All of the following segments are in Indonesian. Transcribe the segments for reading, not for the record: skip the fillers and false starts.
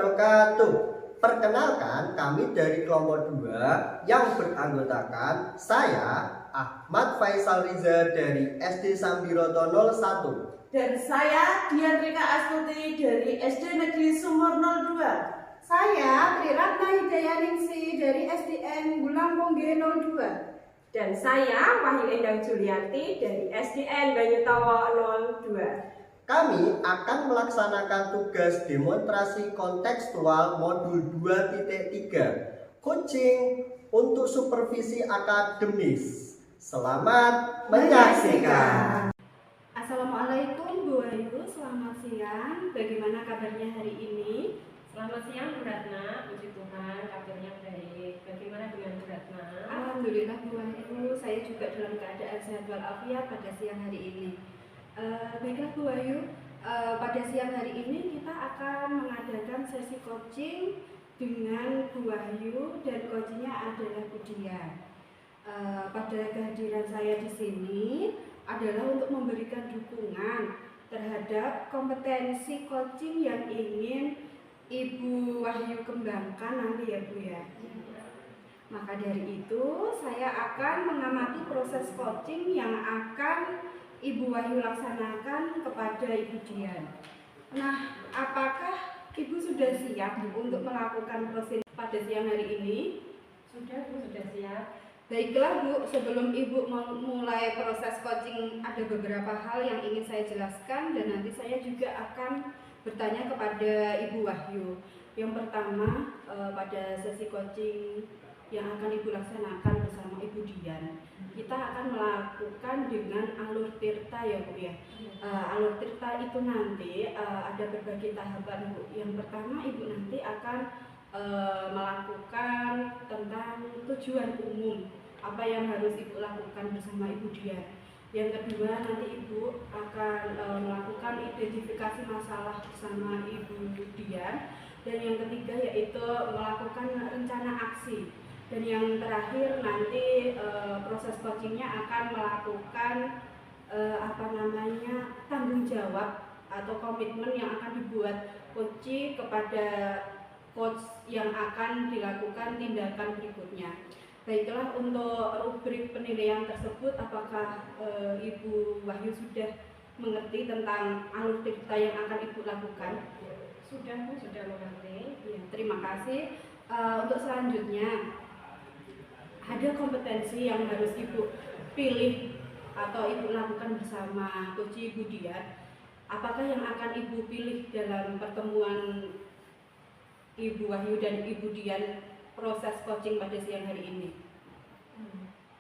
wabarakatuh. Perkenalkan, kami dari kelompok 2 yang beranggotakan saya Ahmad Faisal Riza dari SD Sambiroto 01 dan saya Dian Rika Astuti dari SD Negeri Sumur 02. Saya Triratna Hidayaningsi dari SDN Gulang Pongge 02. Dan saya Wahyu Endang Julianti dari SDN Banyutawa 02. Kami akan melaksanakan tugas demonstrasi kontekstual modul 2.3 coaching untuk supervisi akademis. Selamat menyaksikan. Assalamualaikum Bu Wahyu, selamat siang. Bagaimana kabarnya hari ini? Selamat siang Bu Ratna, puji Tuhan kabarnya baik. Bagaimana dengan Bu Ratna? Alhamdulillah Bu Wahyu, saya juga dalam keadaan sehat walafiat pada siang hari ini. Baiklah Bu Wahyu, pada siang hari ini kita akan mengadakan sesi coaching dengan Bu Wahyu dan coachnya adalah Bu Dian. Pada kehadiran saya di sini adalah untuk memberikan dukungan terhadap kompetensi coaching yang ingin Ibu Wahyu kembangkan nanti ya Bu ya. Maka dari itu saya akan mengamati proses coaching yang akan Ibu Wahyu laksanakan kepada Ibu Dian. Nah, apakah Ibu sudah siap untuk melakukan proses pada siang hari ini? Sudah Bu, sudah siap. Baiklah Bu, sebelum Ibu memulai proses coaching ada beberapa hal yang ingin saya jelaskan dan nanti saya juga akan bertanya kepada Ibu Wahyu. Yang pertama, pada sesi coaching yang akan Ibu laksanakan bersama Ibu Dian, kita akan melakukan dengan alur tirta ya Bu ya. Alur tirta itu nanti ada berbagai tahapan Bu. Yang pertama Ibu nanti akan melakukan tentang tujuan umum, apa yang harus Ibu lakukan bersama Ibu Dian. Yang kedua nanti Ibu akan melakukan identifikasi masalah bersama Ibu Dian. Dan yang ketiga yaitu melakukan rencana aksi. Dan yang terakhir nanti proses coachingnya akan melakukan tanggung jawab atau komitmen yang akan dibuat coach kepada coach yang akan dilakukan tindakan berikutnya. Baiklah, untuk rubrik penilaian tersebut apakah Ibu Wahyu sudah mengerti tentang alur tirta yang akan Ibu lakukan? Sudah Bu, sudah mengerti. Ya, terima kasih. Untuk selanjutnya ada kompetensi yang harus Ibu pilih atau Ibu lakukan bersama coach Ibu Dian. Apakah yang akan Ibu pilih dalam pertemuan Ibu Wahyu dan Ibu Dian proses coaching pada siang hari ini?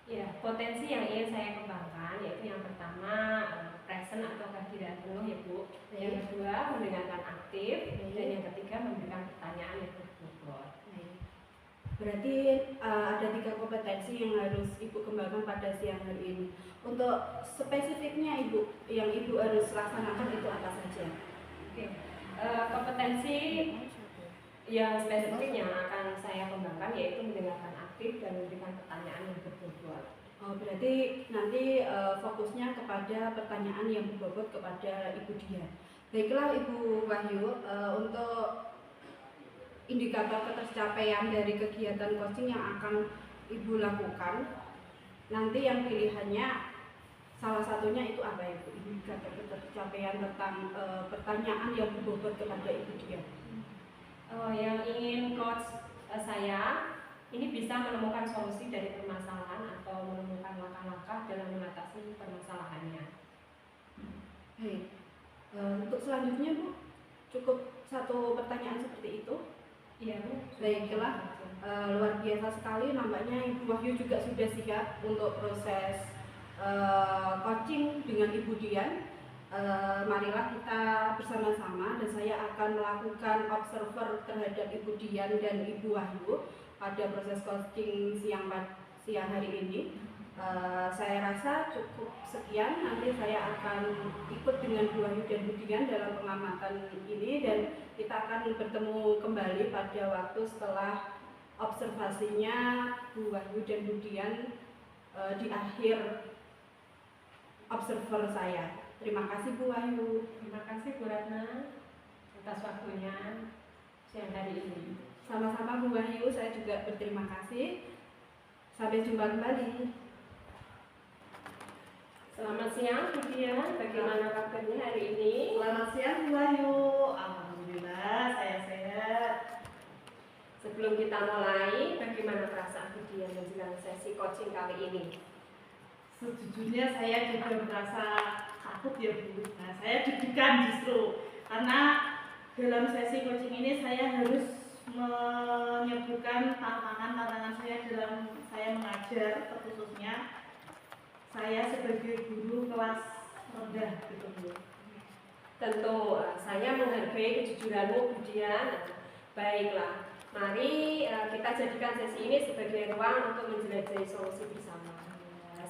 Ya, potensi yang ingin saya kembangkan yaitu yang pertama present atau kehadiran penuh ya Bu. Yang kedua mendengarkan aktif dan yang ketiga memberikan pertanyaan yang berbobot. Berarti ada 3 kompetensi yang harus Ibu kembangkan pada siang hari ini. Untuk spesifiknya Ibu, yang Ibu harus laksanakan itu apa saja? Oke. Kompetensi yang spesifik yang akan saya kembangkan yaitu mendengarkan aktif dan memberikan pertanyaan yang berbobot. Oh, berarti nanti fokusnya kepada pertanyaan yang berbobot kepada Ibu Dian. Baiklah Ibu Wahyu, untuk indikator ketercapaian dari kegiatan coaching yang akan Ibu lakukan, nanti yang pilihannya salah satunya itu apa Ibu? Indikator ketercapaian tentang pertanyaan yang berbobot kepada Ibu Dian. Yang ingin coach saya ini bisa menemukan solusi dari permasalahan atau menemukan langkah-langkah dalam mengatasi permasalahannya. Baik. Untuk selanjutnya Bu, cukup satu pertanyaan seperti itu? Iya Bu. Baiklah, luar biasa sekali nampaknya Ibu Wahyu juga sudah siap untuk proses coaching dengan Ibu Dian. Marilah kita bersama-sama dan saya akan melakukan observer terhadap Ibu Dian dan Ibu Wahyu pada proses coaching siang hari ini. Saya rasa cukup sekian. Nanti saya akan ikut dengan Bu Wahyu dan Bu Dian dalam pengamatan ini dan kita akan bertemu kembali pada waktu setelah observasinya Bu Wahyu dan Bu Dian di akhir observer saya. Terima kasih Bu Wahyu. Terima kasih Bu Ratna atas waktunya. siang hari ini. Sama-sama Bu Wahyu, saya juga berterima kasih. Sampai jumpa kembali. Selamat siang Bu Dian, bagaimana kabarnya hari ini? Selamat siang Bu Wahyu. Alhamdulillah saya sehat. Sebelum kita mulai, bagaimana perasaan Bu Dian menjelang sesi coaching kali ini? Sejujurnya saya juga merasa takut ya Bu. Nah, saya deg-degan justru karena dalam sesi coaching ini saya harus menyebutkan tantangan saya dalam saya mengajar, terkhususnya saya sebagai guru kelas rendah gitu Bu. Tentu saya menghargai kejujuranmu Bu Dian. Baiklah, mari kita jadikan sesi ini sebagai ruang untuk menjelajahi solusi bersama.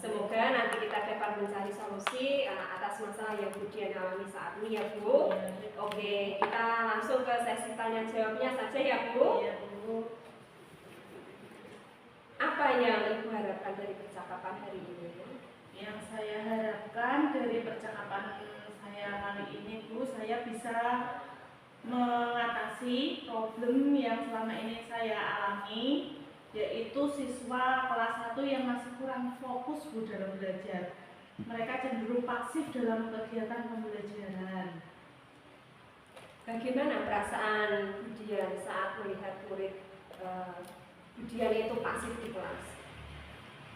Semoga nanti kita dapat mencari solusi atas masalah yang Bu Dian alami saat ini ya Bu. Oke, kita langsung ke sesi tanya jawabnya saja ya Bu. Iya Bu. Apa yang Ibu harapkan dari percakapan hari ini? Yang saya harapkan dari percakapan saya kali ini Bu, saya bisa mengatasi problem yang selama ini saya alami, yaitu siswa kelas 1 yang masih kurang fokus Bu dalam belajar. Mereka cenderung pasif dalam kegiatan pembelajaran. Bagaimana perasaan Bu Dian saat melihat murid Bu Dian itu pasif di kelas?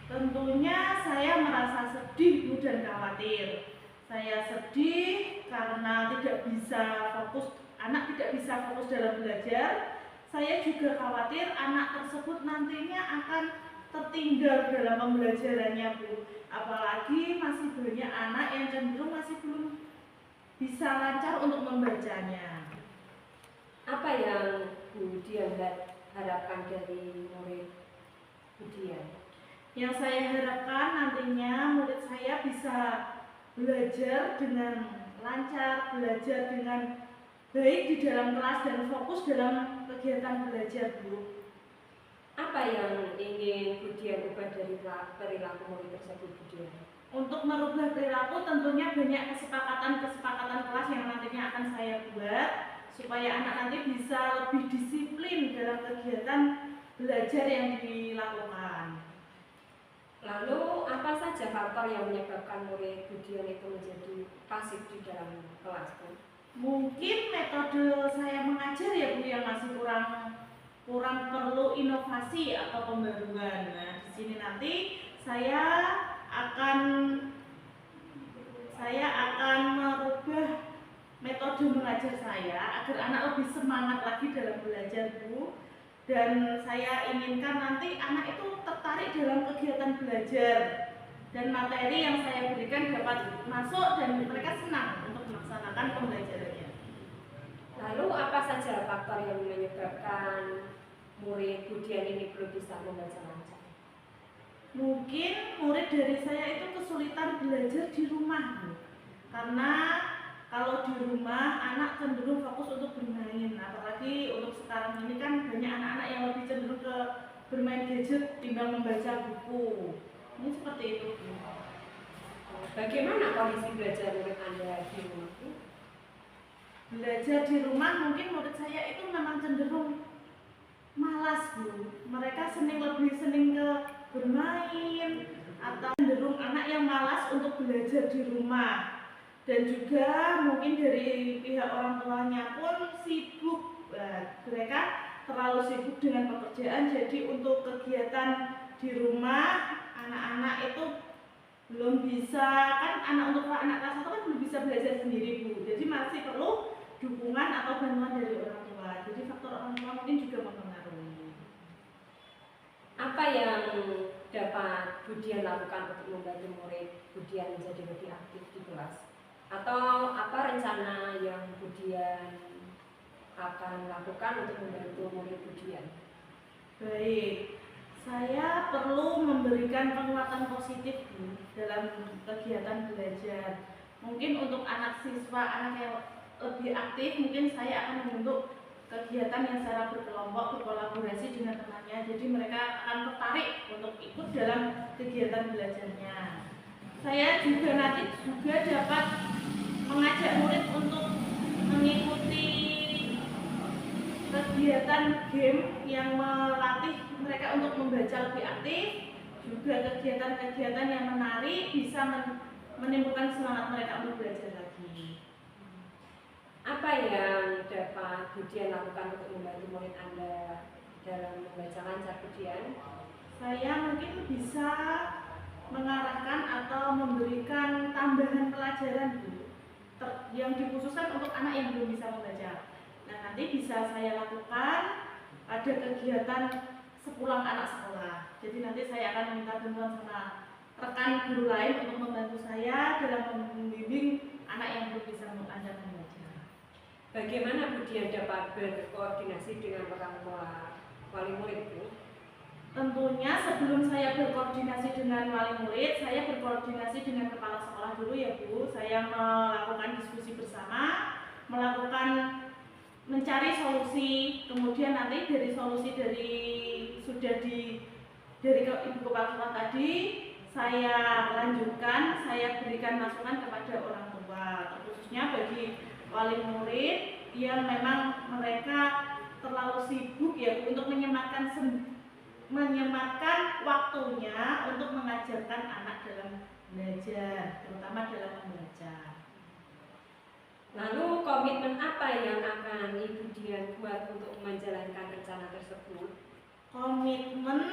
Tentunya saya merasa sedih Bu dan khawatir. Saya sedih karena anak tidak bisa fokus dalam belajar. Saya juga khawatir anak tersebut nantinya akan tertinggal dalam pembelajarannya Bu. Apalagi masih banyak anak yang cenderung masih belum bisa lancar untuk membacanya. Apa yang Bu Dian harapkan dari murid Bu Dian? Yang saya harapkan nantinya murid saya bisa belajar dengan lancar, belajar dengan baik di dalam kelas dan fokus dalam kegiatan belajar Bu. Apa yang ingin Bu Dian ubah dari perilaku murid tersebut Bu Dian? Untuk merubah perilaku tentunya banyak kesepakatan kelas yang nantinya akan saya buat supaya anak nanti bisa lebih disiplin dalam kegiatan belajar yang dilakukan. Lalu apa saja faktor yang menyebabkan murid Bu Dian itu menjadi pasif di dalam kelas Bu? Mungkin metode saya mengajar ya Bu yang masih kurang perlu inovasi atau pembaruan. Nah, di sini nanti saya akan merubah metode mengajar saya agar anak lebih semangat lagi dalam belajar Bu. Dan saya inginkan nanti anak itu tertarik dalam kegiatan belajar dan materi yang saya berikan dapat masuk dan mereka senang untuk melaksanakan pembelajarannya. Lalu apa saja faktor yang menyebabkan murid Bu Dian ini belum bisa membaca lancar? Mungkin murid dari saya itu kesulitan belajar di rumah Bu. Karena kalau di rumah anak cenderung fokus untuk bermain, apalagi untuk sekarang ini kan banyak anak-anak yang lebih cenderung ke bermain gadget timbang membaca buku. Ini seperti itu Bu. Bagaimana kondisi belajar murid Anda di rumah Bu? Belajar di rumah mungkin murid saya itu memang cenderung malas Bu. Mereka lebih senang ke bermain atau cenderung anak yang malas untuk belajar di rumah. Dan juga mungkin dari pihak orang tuanya pun sibuk. Mereka terlalu sibuk dengan pekerjaan, jadi untuk kegiatan di rumah anak-anak itu belum bisa, kan untuk anak kelas 1 kan belum bisa belajar sendiri Bu. Jadi masih perlu dukungan atau bantuan dari orang tua. Jadi faktor orang tua mungkin juga mempengaruhi. Apa yang dapat Bu Dian lakukan untuk membantu murid Bu Dian menjadi lebih aktif di kelas? Atau apa rencana yang Bu Dian akan lakukan untuk membantu murid Bu Dian? Baik, saya perlu memberikan penguatan positif Bu dalam kegiatan belajar. Mungkin untuk anak yang lebih aktif, mungkin saya akan membentuk kegiatan yang secara berkelompok, berkolaborasi dengan temannya. Jadi mereka akan tertarik untuk ikut dalam kegiatan belajarnya. Saya juga nanti dapat mengajak murid untuk mengikuti kegiatan game yang melatih mereka untuk membaca lebih aktif, juga kegiatan-kegiatan yang menarik bisa menimbulkan semangat mereka untuk belajar lagi. Apa yang dapat Budian lakukan untuk membantu murid Anda dalam membaca lancar, Budian? Saya mungkin bisa mengarahkan atau memberikan tambahan pelajaran Bu, yang dikhususkan untuk anak yang belum bisa membaca. Nah, nanti bisa saya lakukan pada kegiatan sepulang anak sekolah. Jadi nanti saya akan meminta bantuan sama rekan guru lain untuk membantu saya dalam membimbing anak yang belum bisa lancar membaca. Bagaimana Budian dapat berkoordinasi dengan orang tua wali murid, Bu? Tentunya sebelum saya berkoordinasi dengan wali murid, saya berkoordinasi dengan kepala sekolah dulu ya Bu. Saya melakukan diskusi bersama, melakukan mencari solusi, kemudian nanti dari solusi dari Ibu Kepala Sekolah tadi saya lanjutkan, saya berikan masukan kepada orang tua, khususnya bagi wali murid yang memang mereka terlalu sibuk ya untuk menyematkan waktunya untuk mengajarkan anak dalam belajar, terutama dalam membaca. Lalu komitmen apa yang akan Ibu Dian buat untuk menjalankan rencana tersebut? Komitmen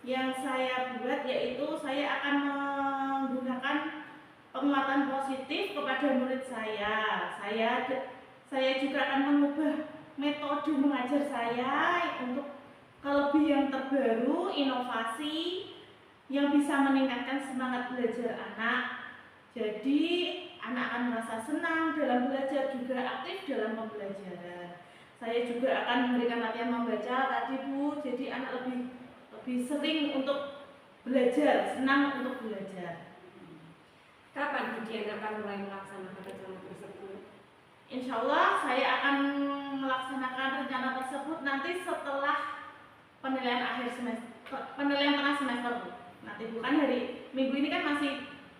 yang saya buat yaitu saya akan menggunakan penguatan positif kepada murid saya. Saya juga akan mengubah metode mengajar saya untuk lebih yang terbaru, inovasi yang bisa meningkatkan semangat belajar anak. Jadi anak akan merasa senang dalam belajar, juga aktif dalam pembelajaran. Saya juga akan memberikan latihan membaca tadi Bu, jadi anak lebih sering untuk belajar, senang untuk belajar. Kapan Budian akan mulai melaksanakan rencana tersebut? Insya Allah saya akan melaksanakan rencana tersebut nanti setelah penilaian akhir semester, penilaian tengah semester Bu. Nanti bukan hari minggu ini kan masih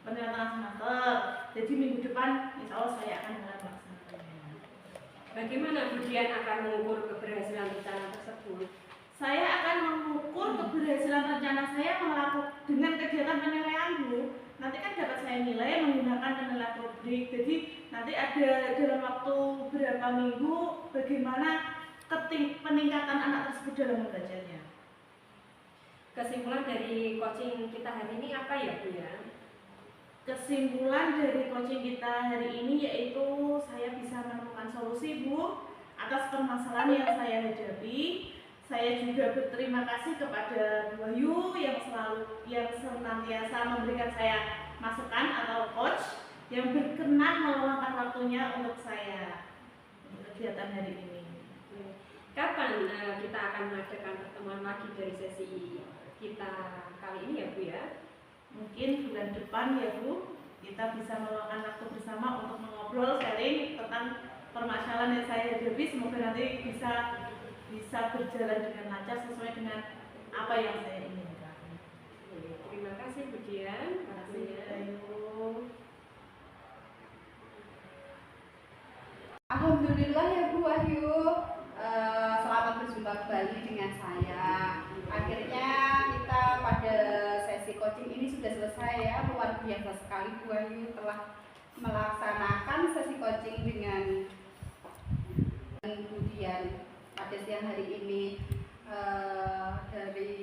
penilaian tengah semester, jadi minggu depan insya Allah saya akan mulai melaksanakannya. Bagaimana Budian akan mengukur keberhasilan rencana tersebut? Saya akan mengukur keberhasilan rencana saya dengan kegiatan penilaian Bu. Nanti kan dapat saya nilai menggunakan penilaian rubrik. Jadi nanti ada dalam waktu berapa minggu bagaimana peningkatan anak tersebut dalam belajarnya. Kesimpulan dari coaching kita hari ini apa ya Bu ya? Kesimpulan dari coaching kita hari ini yaitu saya bisa menemukan solusi Bu atas permasalahan yang saya hadapi. Saya juga berterima kasih kepada Bu Wahyu yang senantiasa memberikan saya masukan atau coach yang berkenan meluangkan waktunya untuk saya untuk kegiatan hari ini. Kapan kita akan mengadakan pertemuan lagi dari sesi kita kali ini ya Bu ya? Mungkin bulan depan ya Bu, kita bisa meluangkan waktu bersama untuk mengobrol sharing tentang permasalahan yang saya hadapi. Semoga nanti bisa berjalan dengan lancar sesuai dengan apa yang saya inginkan. Terima kasih Bu Dian. Terima kasih. Alhamdulillah ya Bu Wahyu, selamat berjumpa kembali dengan saya. Akhirnya kita pada sesi coaching ini sudah selesai ya. Luar biasa sekali Bu Wahyu telah melaksanakan sesi coaching dengan Bu Dian pada siang hari ini. Dari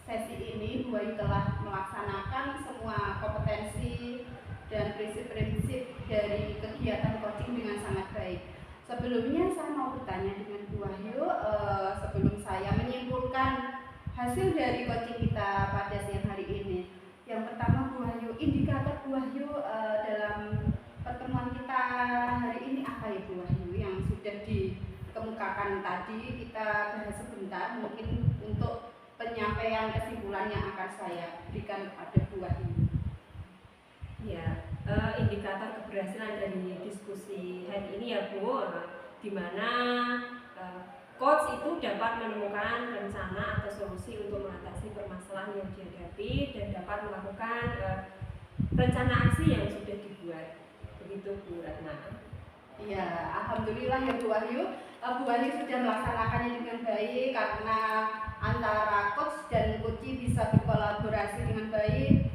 sesi ini Bu Wahyu telah melaksanakan semua kompetensi dan prinsip-prinsip dari kegiatan coaching dengan sangat baik. Sebelumnya saya mau bertanya dengan Bu Wahyu, sebelum saya menyimpulkan hasil dari coaching kita pada siang hari ini. Yang pertama Bu Wahyu, indikator Bu Wahyu dalam pertemuan kita hari ini apa ya Bu Wahyu yang sudah dikemukakan tadi, kita bahas sebentar mungkin untuk penyampaian kesimpulan yang akan saya berikan kepada Bu Wahyu. Ya, indikator keberhasilan dari diskusi hari ini ya Bu, di mana coach itu dapat menemukan rencana atau solusi untuk mengatasi permasalahan yang dihadapi dan dapat melakukan rencana aksi yang sudah dibuat. Begitu Bu Ratna. Ya, alhamdulillah ya Bu Wahyu. Bu Wahyu sudah melaksanakannya dengan baik karena antara coach dan coach bisa berkolaborasi dengan baik,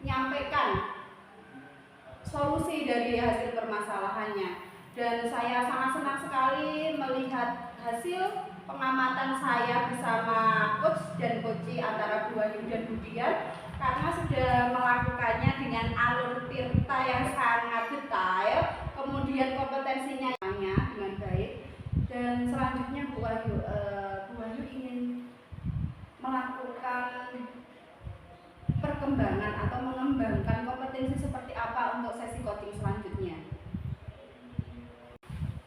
menyampaikan solusi dari hasil permasalahannya. Dan saya sangat senang sekali melihat hasil pengamatan saya bersama coach dan coach antara Bu Wahyu dan Bu Dian, karena sudah melakukannya dengan alur tirta yang sangat detail, kemudian kompetensinya dengan baik. Dan selanjutnya Bu Wahyu ingin melakukan perkembangan atau mengembangkan kompetensi seperti apa untuk sesi coaching selanjutnya?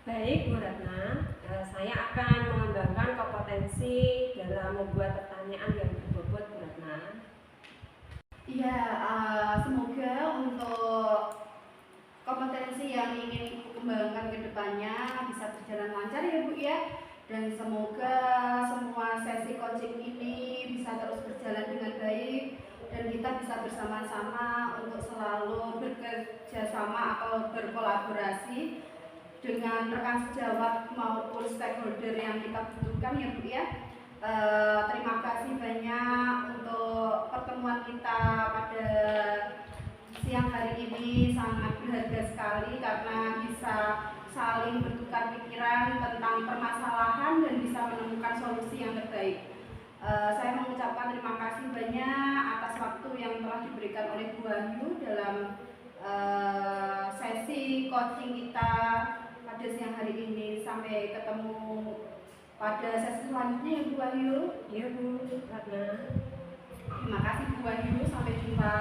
Baik Bu Ratna, saya akan mengembangkan kompetensi dalam membuat pertanyaan yang berbobot Bu Ratna. Iya, semoga untuk kompetensi yang ingin Ibu kembangkan ke depannya bisa berjalan lancar ya Bu ya. Dan semoga semua sesi coaching ini bisa terus berjalan dengan baik dan kita bisa bersama-sama untuk selalu bekerja sama atau berkolaborasi dengan rekan sejawat maupun stakeholder yang kita butuhkan ya Bu ya. Terima kasih banyak untuk pertemuan kita pada siang hari ini, sangat berharga sekali karena bisa saling bertukar pikiran tentang permasalahan dan bisa menemukan solusi yang terbaik. Saya mengucapkan terima kasih banyak atas waktu yang telah diberikan oleh Bu Wahyu dalam sesi coaching kita pada siang hari ini. Sampai ketemu pada sesi selanjutnya ya Bu Wahyu. Iya Bu Ratna. Terima kasih Bu Wahyu, sampai jumpa.